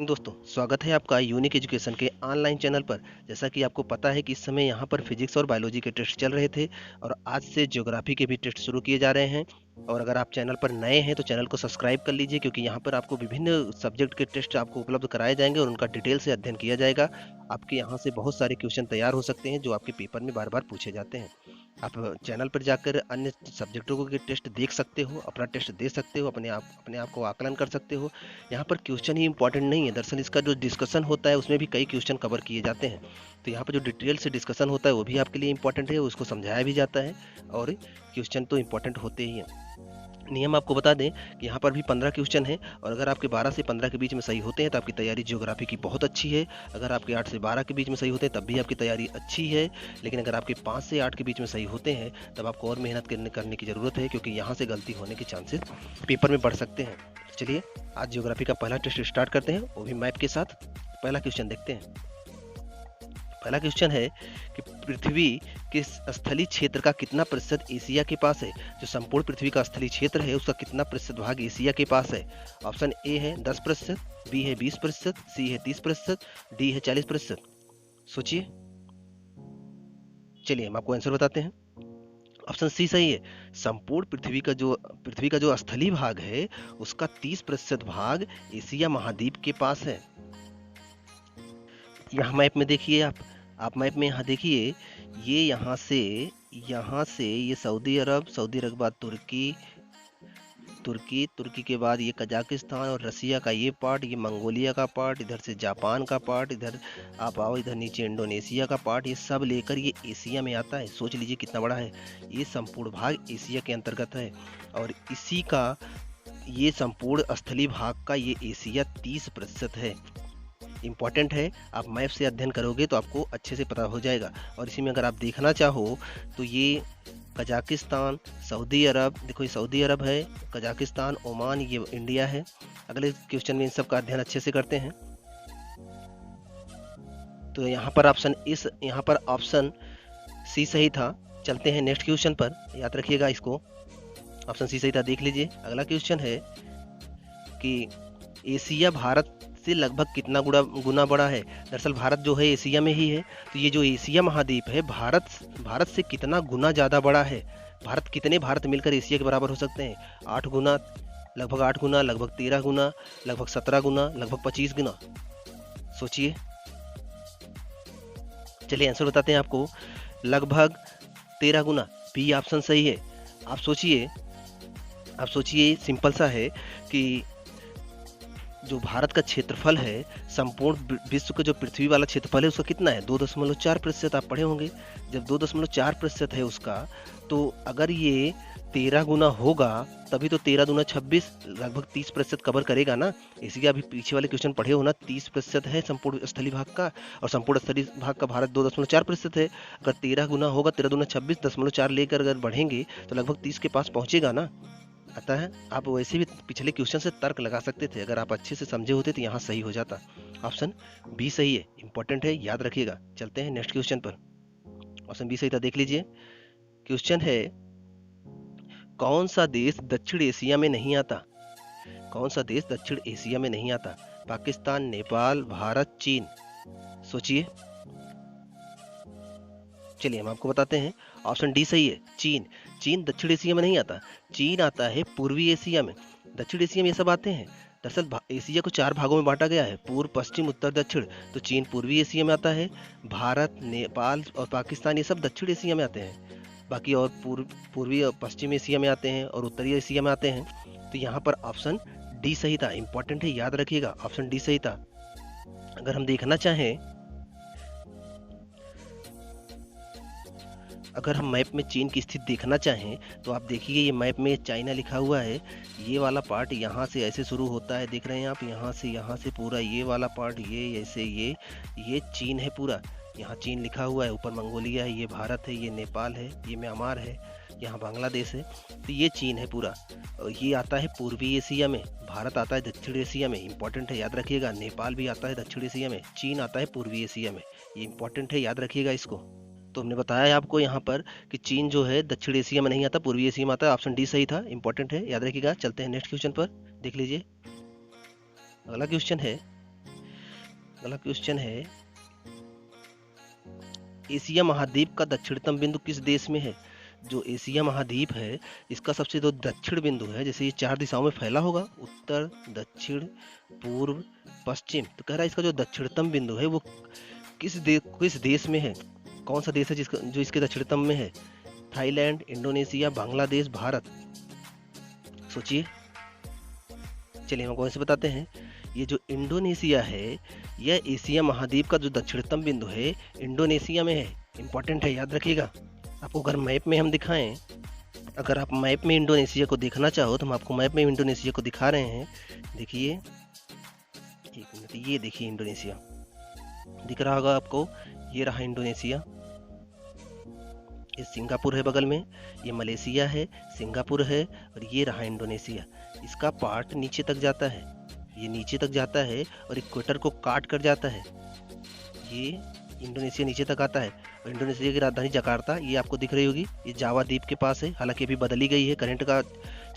Morning दोस्तों, स्वागत है आपका यूनिक एजुकेशन के ऑनलाइन चैनल पर। जैसा कि आपको पता है कि इस समय यहाँ पर फिजिक्स और बायोलॉजी के टेस्ट चल रहे थे और आज से ज्योग्राफी के भी टेस्ट शुरू किए जा रहे हैं। और अगर आप चैनल पर नए हैं तो चैनल को सब्सक्राइब कर लीजिए, क्योंकि यहाँ पर आपको विभिन्न सब्जेक्ट के टेस्ट आपको उपलब्ध कराए जाएंगे और उनका डिटेल से अध्ययन किया जाएगा। आपके यहाँ से बहुत सारे क्वेश्चन तैयार हो सकते हैं जो आपके पेपर में बार बार पूछे जाते हैं। आप चैनल पर जाकर अन्य सब्जेक्टों के टेस्ट देख सकते हो, अपना टेस्ट दे सकते हो, अपने आप को आकलन कर सकते हो। यहाँ पर क्वेश्चन ही इंपॉर्टेंट नहीं है, दरअसल इसका जो डिस्कशन होता है उसमें भी कई क्वेश्चन कवर किए जाते हैं। तो यहाँ पर जो डिटेल से डिस्कशन होता है वो भी आपके लिए इंपॉर्टेंट है, उसको समझाया भी जाता है और क्वेश्चन तो इंपॉर्टेंट होते ही हैं। नियम आपको बता दें कि यहाँ पर भी 15 क्वेश्चन हैं और अगर आपके 12 से 15 के बीच में सही होते हैं तो आपकी तैयारी ज्योग्राफी की बहुत अच्छी है। अगर आपके 8 से 12 के बीच में सही होते हैं तब भी आपकी तैयारी अच्छी है। लेकिन अगर आपके 5 से 8 के बीच में सही होते हैं तब आपको और मेहनत करने की ज़रूरत है, क्योंकि यहाँ से गलती होने के चांसेस पेपर में बढ़ सकते हैं। चलिए आज ज्योग्राफी का पहला टेस्ट स्टार्ट करते हैं, वो भी मैप के साथ। पहला क्वेश्चन देखते हैं। पहला क्वेश्चन है कि पृथ्वी के स्थलीय क्षेत्र का कितना प्रतिशत एशिया के पास है। जो संपूर्ण पृथ्वी का स्थलीय क्षेत्र है उसका कितना प्रतिशत भाग एशिया के पास है। ऑप्शन ए है 10%, बी है 20%, सी है 30%, डी है 40%। सोचिए। चलिए हम आपको आंसर बताते हैं। ऑप्शन सी सही है। संपूर्ण पृथ्वी का जो स्थलीय भाग है उसका 30% भाग एशिया महाद्वीप के पास है। यहाँ मैप में देखिए, आप मैप में यहाँ देखिए, ये यहाँ से ये सऊदी अरब के बाद तुर्की के बाद ये कजाकिस्तान और रसिया का ये पार्ट, ये मंगोलिया का पार्ट, इधर से जापान का पार्ट, इधर आप आओ, इधर नीचे इंडोनेशिया का पार्ट, ये सब लेकर ये एशिया में आता है। सोच लीजिए कितना बड़ा है। ये संपूर्ण भाग एशिया के अंतर्गत है और इसी का ये संपूर्ण स्थलीय भाग का ये एशिया 30% है। इम्पॉर्टेंट है, आप मैप से अध्ययन करोगे तो आपको अच्छे से पता हो जाएगा। और इसी में अगर आप देखना चाहो तो ये कजाकिस्तान, सऊदी अरब, देखो ये सऊदी अरब है, कजाकिस्तान, ओमान, ये इंडिया है। अगले क्वेश्चन में इन सब का अध्ययन अच्छे से करते हैं। तो यहाँ पर ऑप्शन सी सही था। चलते हैं नेक्स्ट क्वेश्चन पर, याद रखिएगा इसको। ऑप्शन सी सही था, देख लीजिए। अगला क्वेश्चन है कि एशिया भारत से लगभग कितना गुना बड़ा है। दरअसल भारत जो है एशिया में ही है, तो ये जो एशिया महाद्वीप है भारत से कितना गुना ज़्यादा बड़ा है। कितने भारत मिलकर एशिया के बराबर हो सकते हैं। 8 गुना, लगभग 8 गुना, लगभग 13 गुना, लगभग 17 गुना, लगभग 25 गुना। सोचिए। चलिए आंसर बताते हैं आपको। लगभग 13 गुना, बी ऑप्शन सही है। आप सोचिए सिंपल सा है कि जो भारत का क्षेत्रफल है, संपूर्ण विश्व का जो पृथ्वी वाला क्षेत्रफल है उसका कितना है, 2.4%। आप पढ़े होंगे। जब 2.4% है उसका, तो अगर ये 13 गुना होगा तभी तो 13 दूना 26, लगभग 30% कवर करेगा ना। इसी अभी पीछे वाले क्वेश्चन पढ़े हो ना, 30% है संपूर्ण स्थलीय भाग का और संपूर्ण स्थलीय भाग का भारत 2.4% है। अगर 13 गुना होगा, 13 दूना 26, 0.4 लेकर अगर बढ़ेंगे तो लगभग 30 के पास पहुंचेगा ना। आता है। आप वैसे भी पिछले क्वेश्चन से तर्क लगा सकते थे, अगर आप अच्छे से समझे होते तो यहाँ सही हो जाता। ऑप्शन बी सही है, इंपॉर्टेंट है, याद रखिएगा। चलते हैं नेक्स्ट क्वेश्चन पर। ऑप्शन बी सही था, देख लीजिए। क्वेश्चन है, कौन सा देश दक्षिण एशिया में नहीं आता। कौन सा देश दक्षिण एशिया में नहीं आता। पाकिस्तान, नेपाल, भारत, चीन। सोचिए। चलिए हम आपको बताते हैं। ऑप्शन डी सही है, चीन दक्षिण एशिया में नहीं आता। चीन आता है पूर्वी एशिया में। दक्षिण एशिया में ये सब आते हैं। दरअसल एशिया को 4 भागों में बांटा गया है, पूर्व, पश्चिम, उत्तर, दक्षिण। तो चीन पूर्वी एशिया में आता है। भारत, नेपाल और पाकिस्तान ये सब दक्षिण एशिया में आते हैं। बाकी और पूर्वी और पश्चिम एशिया में आते हैं और उत्तरी एशिया में आते हैं। तो यहाँ पर ऑप्शन डी सही था, इंपॉर्टेंट है, याद रखिएगा। ऑप्शन डी सही था। अगर हम देखना चाहें, अगर हम मैप में चीन की स्थिति देखना चाहें तो आप देखिए, ये मैप में चाइना लिखा हुआ है। ये वाला पार्ट यहाँ से ऐसे शुरू होता है, देख रहे हैं आप, यहाँ से पूरा ये वाला पार्ट, ये ऐसे ये चीन है पूरा। यहाँ चीन लिखा हुआ है, ऊपर मंगोलिया है, ये भारत है, ये नेपाल है, ये म्यांमार है, यहाँ बांग्लादेश है। तो ये चीन है पूरा। और ये आता है पूर्वी एशिया में, भारत आता है दक्षिण एशिया में, इंपॉर्टेंट है, याद रखिएगा। नेपाल भी आता है दक्षिण एशिया में, चीन आता है पूर्वी एशिया में। ये इंपॉर्टेंट है, याद रखिएगा इसको। तो हमने बताया है आपको यहाँ पर कि चीन जो है दक्षिण एशिया में नहीं आता, पूर्वी एशिया में आता है। ऑप्शन डी सही था, इंपॉर्टेंट है, याद रखिएगा। चलते हैं नेक्स्ट क्वेश्चन पर, देख लीजिए। अगला क्वेश्चन है, अगला क्वेश्चन है, एशिया महाद्वीप का दक्षिणतम बिंदु किस देश में है? जो एशिया महाद्वीप है इसका सबसे जो दक्षिण बिंदु है, जैसे ये 4 दिशाओं में फैला होगा, उत्तर, दक्षिण, पूर्व, पश्चिम, तो कह रहा है इसका जो दक्षिणतम बिंदु है वो किस देश में है? कौन सा देश है जिसका जो इसके दक्षिणतम में है? Thailand, Indonesia, Bangladesh, Bharat. सोचिए। चलिए हम आपको ऐसे बताते हैं, ये जो इंडोनेशिया है यह एशिया महाद्वीप का जो दक्षिणतम बिंदु है इंडोनेशिया में है। इंपॉर्टेंट है, याद रखिएगा। आपको अगर मैप में हम दिखाएं, अगर आप मैप में इंडोनेशिया को देखना चाहो तो हम आपको मैप में इंडोनेशिया को दिखा रहे हैं। देखिए, एक मिनट, ये देखिए इंडोनेशिया दिख रहा होगा आपको, ये रहा इंडोनेशिया। ये सिंगापुर है बगल में, ये मलेशिया है, सिंगापुर है, और ये रहा इंडोनेशिया। इसका पार्ट नीचे तक जाता है, ये नीचे तक जाता है और इक्वेटर को काट कर जाता है। ये इंडोनेशिया नीचे तक आता है, और इंडोनेशिया की राजधानी जकार्ता ये आपको दिख रही होगी, ये जावा द्वीप के पास है। हालांकि अभी बदली गई है, करंट का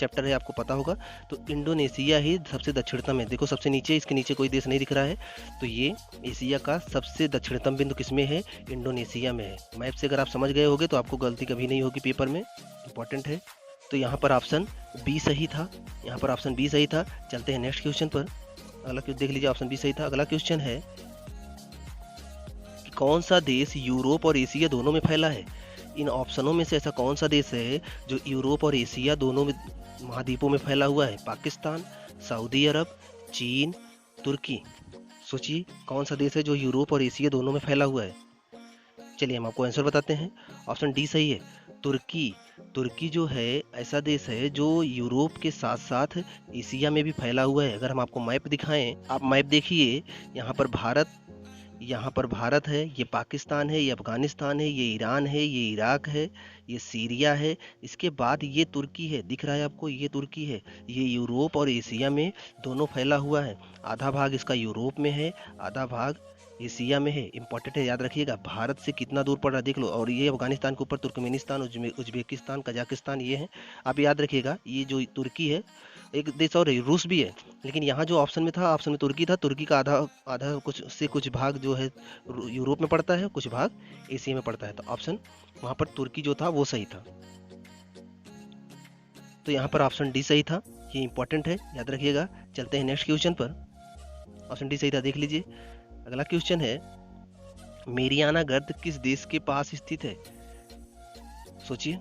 चैप्टर है, आपको पता होगा। तो इंडोनेशिया ही सबसे दक्षिणतम है। देखो सबसे नीचे, इसके नीचे कोई देश नहीं दिख रहा है। तो ये एशिया का सबसे दक्षिणतम बिंदु किसमें है? इंडोनेशिया में है। मैप से अगर आप समझ गए होगे तो आपको गलती कभी नहीं होगी पेपर में। इंपॉर्टेंट है। तो यहाँ पर ऑप्शन बी सही था, यहाँ पर ऑप्शन बी सही था। चलते हैं नेक्स्ट क्वेश्चन पर। अगला क्वेश्चन देख लीजिए, ऑप्शन बी सही था। अगला क्वेश्चन है कि कौन सा देश यूरोप और एशिया दोनों में फैला है? इन ऑप्शनों में से ऐसा कौन सा देश है जो यूरोप और एशिया दोनों महाद्वीपों में फैला हुआ है? पाकिस्तान, सऊदी अरब, चीन, तुर्की। सोचिए कौन सा देश है जो यूरोप और एशिया दोनों में फैला हुआ है। चलिए हम आपको आंसर बताते हैं। ऑप्शन डी सही है, तुर्की। तुर्की जो है ऐसा देश है जो यूरोप के साथ साथ एशिया में भी फैला हुआ है। अगर हम आपको मैप दिखाएं, आप मैप देखिए, यहाँ पर भारत है, ये पाकिस्तान है, ये अफगानिस्तान है, ये ईरान है, ये इराक है, ये सीरिया है, इसके बाद ये तुर्की है। दिख रहा है आपको, ये तुर्की है। ये यूरोप और एशिया में दोनों फैला हुआ है। आधा भाग इसका यूरोप में है, आधा भाग एशिया में है। इंपॉर्टेंट है, याद रखिएगा। भारत से कितना दूर पड़ रहा है देख लो। और ये अफगानिस्तान के ऊपर तुर्कमेनिस्तान, उज्बेकिस्तान, कजाकिस्तान ये है। आप याद रखिएगा, ये जो तुर्की है, एक देश और है, रूस भी है। लेकिन यहाँ जो ऑप्शन में था, ऑप्शन में तुर्की था। तुर्की का आधा कुछ भाग जो है यूरोप में पड़ता है, कुछ भाग एशिया में पड़ता है। तो ऑप्शन वहाँ पर तुर्की जो था वो सही था। तो यहाँ पर ऑप्शन डी सही था। ये इंपॉर्टेंट है, याद रखिएगा। चलते हैं नेक्स्ट क्वेश्चन पर। ऑप्शन डी सही था, देख लीजिए। अगला क्वेश्चन है, मेरियाना गर्त किस देश के पास स्थित है? सोचिए।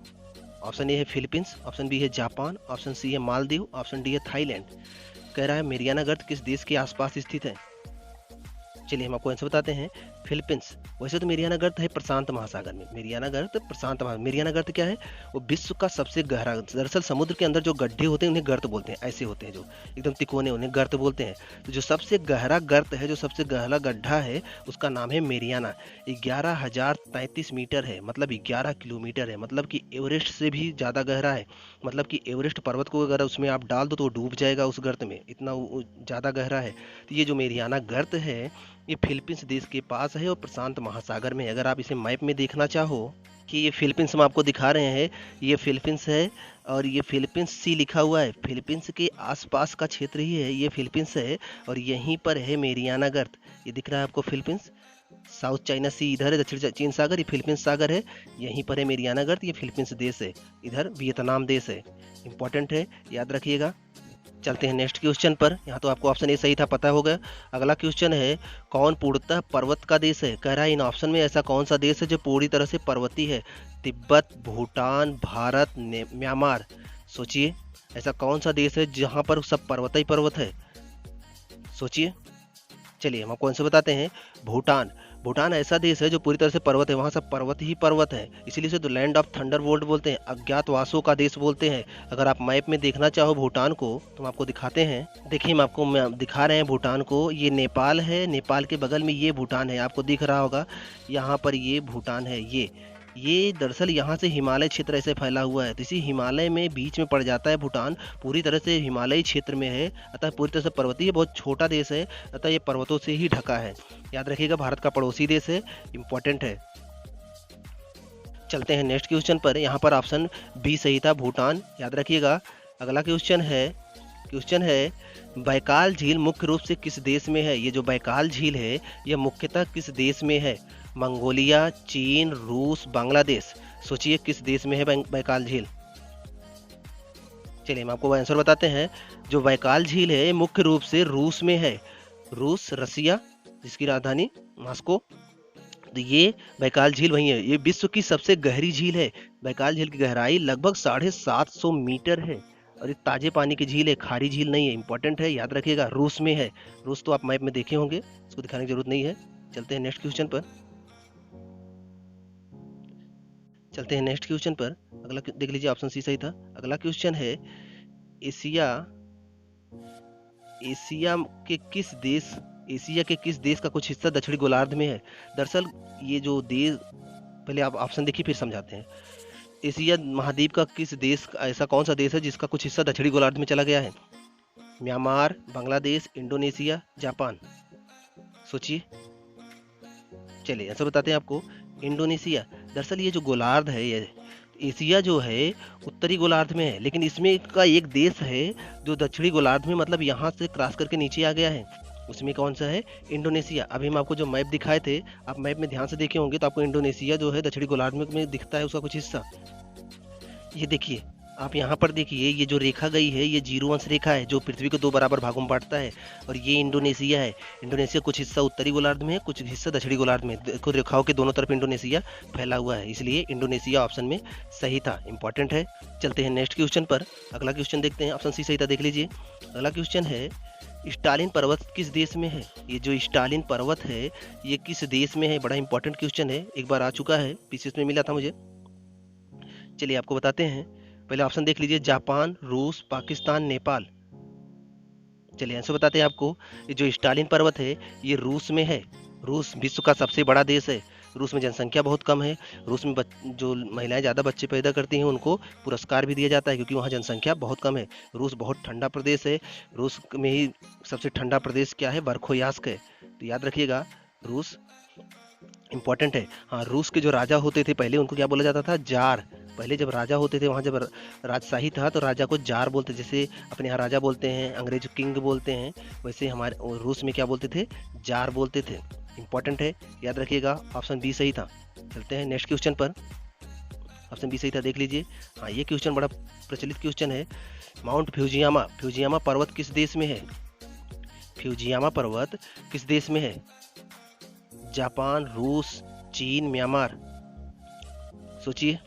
ऑप्शन ए है फिलीपींस, ऑप्शन बी है जापान, ऑप्शन सी है मालदीव, ऑप्शन डी है थाईलैंड। कह रहा है मेरियाना गर्त किस देश के आसपास स्थित है? चलिए हम आपको आंसर बताते हैं। फिलीपींस। वैसे तो मेरियाना गर्त है प्रशांत महासागर में। मेरियाना गर्त मेरियाना गर्त क्या है? वो विश्व का सबसे गहरा, दरअसल समुद्र के अंदर जो गड्ढे होते हैं उन्हें गर्त बोलते हैं। ऐसे होते हैं जो एकदम तिकोने, उन्हें गर्त बोलते हैं। तो जो सबसे गहरा गर्त है, जो सबसे गहरा गड्ढा है, उसका नाम है मेरियाना। 11,033 मीटर है, मतलब 11 किलोमीटर है। मतलब कि एवरेस्ट से भी ज़्यादा गहरा है। मतलब कि एवरेस्ट पर्वत को अगर उसमें आप डाल दो तो वो डूब जाएगा उस गर्त में, इतना ज़्यादा गहरा है। तो ये जो मेरियाना गर्त है ये फिलीपींस देश के पास है और प्रशांत महासागर में। अगर आप इसे मैप में देखना चाहो कि ये फिलीपींस हम आपको दिखा रहे हैं, ये फिलीपींस है और ये फिलीपींस सी लिखा हुआ है। फिलीपींस के आसपास का क्षेत्र ही है, ये फिलीपींस है और यहीं पर है मेरियाना गर्त। ये दिख रहा है आपको फिलीपींस। साउथ चाइना सी इधर है, दक्षिण चीन सागर, ये फिलीपींस सागर है। यहीं पर है मेरियाना गर्त, ये फिलीपींस देश है। इधर वियतनाम देश है। इंपॉर्टेंट है, याद रखिएगा। चलते हैं नेक्स्ट क्वेश्चन पर। यहाँ तो आपको ऑप्शन ए सही था, पता होगा। अगला क्वेश्चन है, कौन पूर्णतः पर्वत का देश है? कह रहा है इन ऑप्शन में ऐसा कौन सा देश है जो पूरी तरह से पर्वतीय है? तिब्बत, भूटान, भारत, म्यांमार। सोचिए ऐसा कौन सा देश है जहाँ पर सब पर्वत ही पर्वत है? सोचिए। चलिए हम आपको आंसर बताते हैं। भूटान। भूटान ऐसा देश है जो पूरी तरह से पर्वत है, वहाँ सब पर्वत ही पर्वत है। इसीलिए इसे तो लैंड ऑफ थंडरबोल्ट बोलते हैं, अज्ञातवासों का देश बोलते हैं। अगर आप मैप में देखना चाहो भूटान को तो हम आपको दिखाते हैं। देखिए हम आपको दिखा रहे हैं भूटान को। ये नेपाल है, नेपाल के बगल में ये भूटान है, आपको दिख रहा होगा। यहाँ पर ये भूटान है। ये दरअसल यहाँ से हिमालय क्षेत्र ऐसे फैला हुआ है, तो इसी हिमालय में बीच में पड़ जाता है भूटान। पूरी तरह से हिमालयी क्षेत्र में है, अतः पूरी तरह से पर्वतीय, बहुत छोटा देश है, अतः ये पर्वतों से ही ढका है। याद रखिएगा, भारत का पड़ोसी देश है। इंपॉर्टेंट है। चलते हैं नेक्स्ट क्वेश्चन पर। यहाँ पर ऑप्शन बी सही था, भूटान। याद रखिएगा। अगला क्वेश्चन है क्वेश्चन है, बैकाल झील मुख्य रूप से किस देश में है? ये जो बैकाल झील है यह मुख्यतः किस देश में है? मंगोलिया, चीन, रूस, बांग्लादेश। सोचिए किस देश में है बैकाल झील। चलिए हम आपको आंसर बताते हैं। जो बैकाल झील है मुख्य रूप से रूस में है। रूस, रसिया, जिसकी राजधानी मॉस्को। तो ये बैकाल झील वही है। ये विश्व की सबसे गहरी झील है। बैकाल झील की गहराई लगभग 750 मीटर है और ये ताजे पानी की झील है, खारी झील नहीं है। इंपॉर्टेंट है, याद रखिएगा। रूस में है। रूस तो आप मैप में देखे होंगे, इसको दिखाने की जरूरत नहीं है। चलते हैं नेक्स्ट क्वेश्चन पर। अगला देख लीजिए, ऑप्शन सी सही था। अगला क्वेश्चन है, एशिया के किस देश का कुछ हिस्सा दक्षिणी गोलार्ध में है? दरअसल ये जो देश, पहले आप ऑप्शन देखिए फिर समझाते हैं। एशिया महाद्वीप का किस देश, ऐसा कौन सा देश है जिसका कुछ हिस्सा दक्षिणी गोलार्ध में चला गया है? Myanmar, Bangladesh, Indonesia, Japan. सोचिए। चलिए आंसर बताते हैं आपको। इंडोनेशिया। दरअसल ये जो गोलार्ध है, ये एशिया जो है उत्तरी गोलार्ध में है, लेकिन इसमें का एक देश है जो दक्षिणी गोलार्ध में, मतलब यहाँ से क्रॉस करके नीचे आ गया है। उसमें कौन सा है? इंडोनेशिया। अभी हम आपको जो मैप दिखाए थे, आप मैप में ध्यान से देखे होंगे तो आपको इंडोनेशिया जो है दक्षिणी गोलार्ध में दिखता है, उसका कुछ हिस्सा। ये देखिए, आप यहाँ पर देखिए, ये जो रेखा गई है ये 0 अंश रेखा है जो पृथ्वी को 2 बराबर भागों में बांटता है, और ये इंडोनेशिया है। इंडोनेशिया कुछ हिस्सा उत्तरी गोलार्ध में है, कुछ हिस्सा दक्षिणी गोलार्ध में। देखो रेखाओं के दोनों तरफ इंडोनेशिया फैला हुआ है, इसलिए इंडोनेशिया ऑप्शन में सही था। इंपॉर्टेंट है। चलते हैं नेक्स्ट क्वेश्चन पर। अगला क्वेश्चन देखते हैं। ऑप्शन सी सही था, देख लीजिए। अगला क्वेश्चन है, स्टालिन पर्वत किस देश में है? ये जो स्टालिन पर्वत है ये किस देश में है? बड़ा इंपॉर्टेंट क्वेश्चन है, एक बार आ चुका है, पीसीएस में मिला था मुझे। चलिए आपको बताते हैं। पहले ऑप्शन देख लीजिए, जापान, रूस, पाकिस्तान, नेपाल। चलिए आंसर बताते हैं आपको। ये जो स्टालिन पर्वत है ये रूस में है। रूस विश्व का सबसे बड़ा देश है। रूस में जनसंख्या बहुत कम है। रूस में जो महिलाएं ज़्यादा बच्चे पैदा करती हैं उनको पुरस्कार भी दिया जाता है, क्योंकि वहाँ जनसंख्या बहुत कम है। रूस बहुत ठंडा प्रदेश है। रूस में ही सबसे ठंडा प्रदेश क्या है? बर्खोयास्क है। तो याद रखिएगा, रूस इंपॉर्टेंट है। हाँ, रूस के जो राजा होते थे पहले, उनको क्या बोला जाता था? जार। पहले जब राजा होते थे, वहाँ जब राजशाही था तो राजा को जार बोलते, जैसे अपने यहाँ राजा बोलते हैं, अंग्रेज किंग बोलते हैं, वैसे हमारे रूस में क्या बोलते थे? जार बोलते थे। इंपॉर्टेंट है, याद रखिएगा। ऑप्शन बी सही था। चलते हैं नेक्स्ट क्वेश्चन पर। ऑप्शन बी सही था, देख लीजिए। हाँ, ये क्वेश्चन बड़ा प्रचलित क्वेश्चन है। माउंट फ्यूजियामा पर्वत किस देश में है? फ्यूजियामा पर्वत किस देश में है? जापान, रूस, चीन, म्यांमार। सोचिए।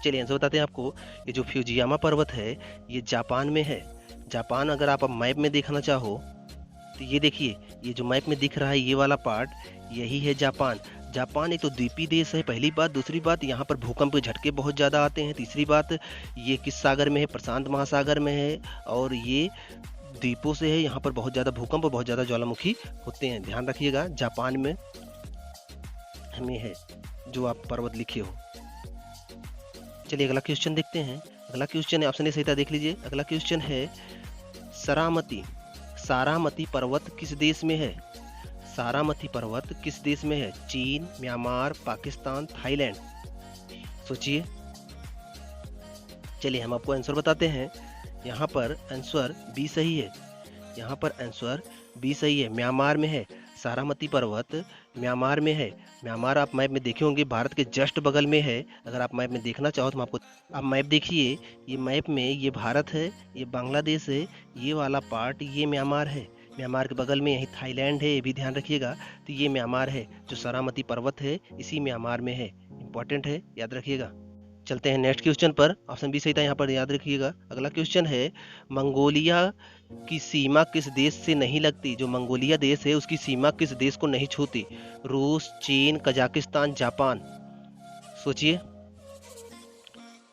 चलिए आंसर बताते हैं आपको। ये जो फ्यूजियामा पर्वत है ये जापान में है। जापान अगर आप मैप में देखना चाहो तो ये देखिए, ये जो मैप में दिख रहा है ये वाला पार्ट, यही है जापान। जापान एक तो द्वीपीय देश है, पहली बात। दूसरी बात, यहाँ पर भूकंप के झटके बहुत ज़्यादा आते हैं। तीसरी बात, ये किस सागर में है? प्रशांत महासागर में है, और ये द्वीपों से है। यहाँ पर बहुत ज़्यादा भूकंप और बहुत ज़्यादा ज्वालामुखी होते हैं। ध्यान रखिएगा, जापान में हमें है जो आप पर्वत लिखे हो। चलिए अगला क्वेश्चन देखते हैं। अगला क्वेश्चन है, ऑप्शन ए सही था, देख लीजिए। अगला क्वेश्चन है, सारामती पर्वत किस देश में है? सारामती पर्वत किस देश में है? चीन, म्यांमार, पाकिस्तान, थाईलैंड। सोचिए। चलिए हम आपको आंसर बताते हैं। यहाँ पर आंसर बी सही है। यहाँ पर आंसर बी सही है, म्यांमार में है। सारामती पर्वत म्यांमार में है। म्यांमार आप मैप में देखे होंगे, भारत के जस्ट बगल में है। अगर आप मैप में देखना चाहो तो मैं आपको, आप मैप देखिए, ये मैप में ये भारत है, ये बांग्लादेश है, ये वाला पार्ट ये म्यांमार है। म्यांमार के बगल में यही थाईलैंड है, ये भी ध्यान रखिएगा। तो ये म्यांमार है, जो सारामती पर्वत है इसी म्यांमार में है। इंपॉर्टेंट है, याद रखिएगा। चलते हैं नेक्स्ट क्वेश्चन पर। ऑप्शन बी सही था, यहाँ पर याद रखिएगा। अगला क्वेश्चन है, मंगोलिया की सीमा किस देश से नहीं लगती? जो मंगोलिया देश है उसकी सीमा किस देश को नहीं छूती? रूस, चीन, कजाकिस्तान, जापान। सोचिए।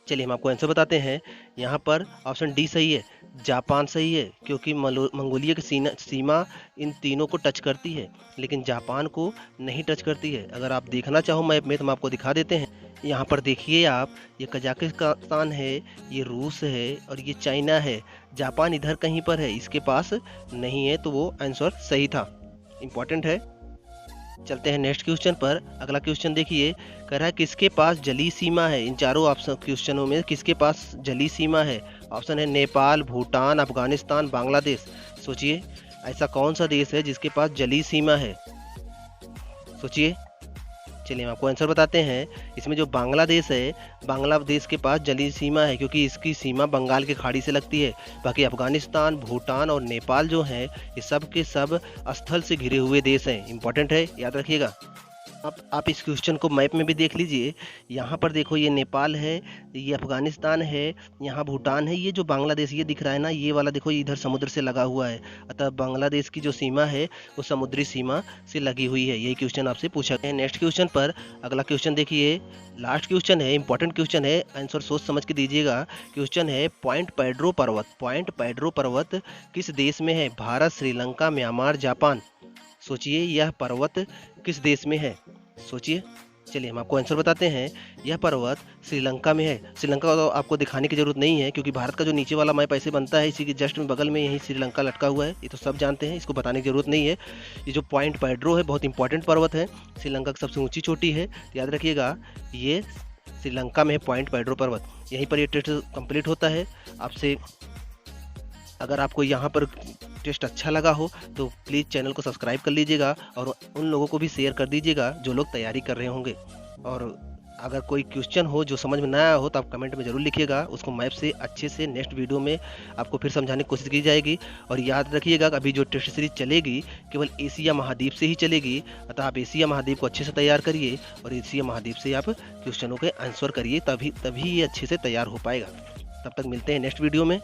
चलिए हम आपको आंसर बताते हैं। यहाँ पर ऑप्शन डी सही है, जापान सही है, क्योंकि मंगोलिया की सीमा इन तीनों को टच करती है, लेकिन जापान को नहीं टच करती है। अगर आप देखना चाहो मैप में तो हम आपको दिखा देते हैं। यहाँ पर देखिए आप, ये कजाकिस्तान है, ये रूस है, और ये चाइना है। जापान इधर कहीं पर है, इसके पास नहीं है, तो वो आंसर सही था। इंपॉर्टेंट है। चलते हैं नेक्स्ट क्वेश्चन पर। अगला क्वेश्चन देखिए, कह रहा है किसके पास जलीय सीमा है? इन चारों ऑप्शन क्वेश्चनों में किसके पास जलीय सीमा है? ऑप्शन है नेपाल, भूटान, अफगानिस्तान, बांग्लादेश। सोचिए ऐसा कौन सा देश है जिसके पास जलीय सीमा है? सोचिए। चलिए हम आपको आंसर बताते हैं। इसमें जो बांग्लादेश है, बांग्लादेश के पास जलीय सीमा है क्योंकि इसकी सीमा बंगाल की खाड़ी से लगती है। बाकी अफगानिस्तान, भूटान और नेपाल जो हैं ये सब के सब स्थल से घिरे हुए देश हैं। इंपॉर्टेंट है, याद रखिएगा। आप इस क्वेश्चन को मैप में भी देख लीजिए। यहाँ पर देखो ये नेपाल है, ये अफगानिस्तान है, यहाँ भूटान है, ये जो बांग्लादेश ये दिख रहा है ना, ये वाला देखो ये इधर समुद्र से लगा हुआ है। अतः बांग्लादेश की जो सीमा है वो समुद्री सीमा से लगी हुई है। यही क्वेश्चन आपसे पूछा गया है। नेक्स्ट क्वेश्चन पर अगला क्वेश्चन देखिए, लास्ट क्वेश्चन है, इंपॉर्टेंट क्वेश्चन है, आंसर सोच समझ के दीजिएगा। क्वेश्चन है पॉइंट पेड्रो पर्वत। पॉइंट पेड्रो पर्वत किस देश में है? Bharat, Sri Lanka, Myanmar, Japan. सोचिए यह पर्वत किस देश में है? सोचिए। चलिए हम आपको आंसर बताते हैं। यह पर्वत श्रीलंका में है। श्रीलंका को तो आपको दिखाने की जरूरत नहीं है क्योंकि भारत का जो नीचे वाला मैप ऐसे बनता है, इसी के जस्ट में बगल में यही श्रीलंका लटका हुआ है। ये तो सब जानते हैं, इसको बताने की जरूरत नहीं है। ये जो पॉइंट पेड्रो है बहुत इंपॉर्टेंट पर्वत है, श्रीलंका की सबसे ऊंची चोटी है। याद रखिएगा ये श्रीलंका में है पॉइंट पेड्रो पर्वत। यहीं पर ये टेस्ट कंप्लीट होता है। आपसे अगर आपको यहाँ पर टेस्ट अच्छा लगा हो तो प्लीज़ चैनल को सब्सक्राइब कर लीजिएगा और उन लोगों को भी शेयर कर दीजिएगा जो लोग तैयारी कर रहे होंगे। और अगर कोई क्वेश्चन हो जो समझ में ना आया हो तो आप कमेंट में ज़रूर लिखिएगा, उसको मैप से अच्छे से नेक्स्ट वीडियो में आपको फिर समझाने की कोशिश की जाएगी। और याद रखिएगा अभी जो टेस्ट सीरीज चलेगी केवल एशिया महाद्वीप से ही चलेगी। अतः आप एशिया महाद्वीप को अच्छे से तैयार करिए और एशिया महाद्वीप से आप क्वेश्चनों के आंसर करिए, तभी ये अच्छे से तैयार हो पाएगा। तब तक मिलते हैं नेक्स्ट वीडियो में।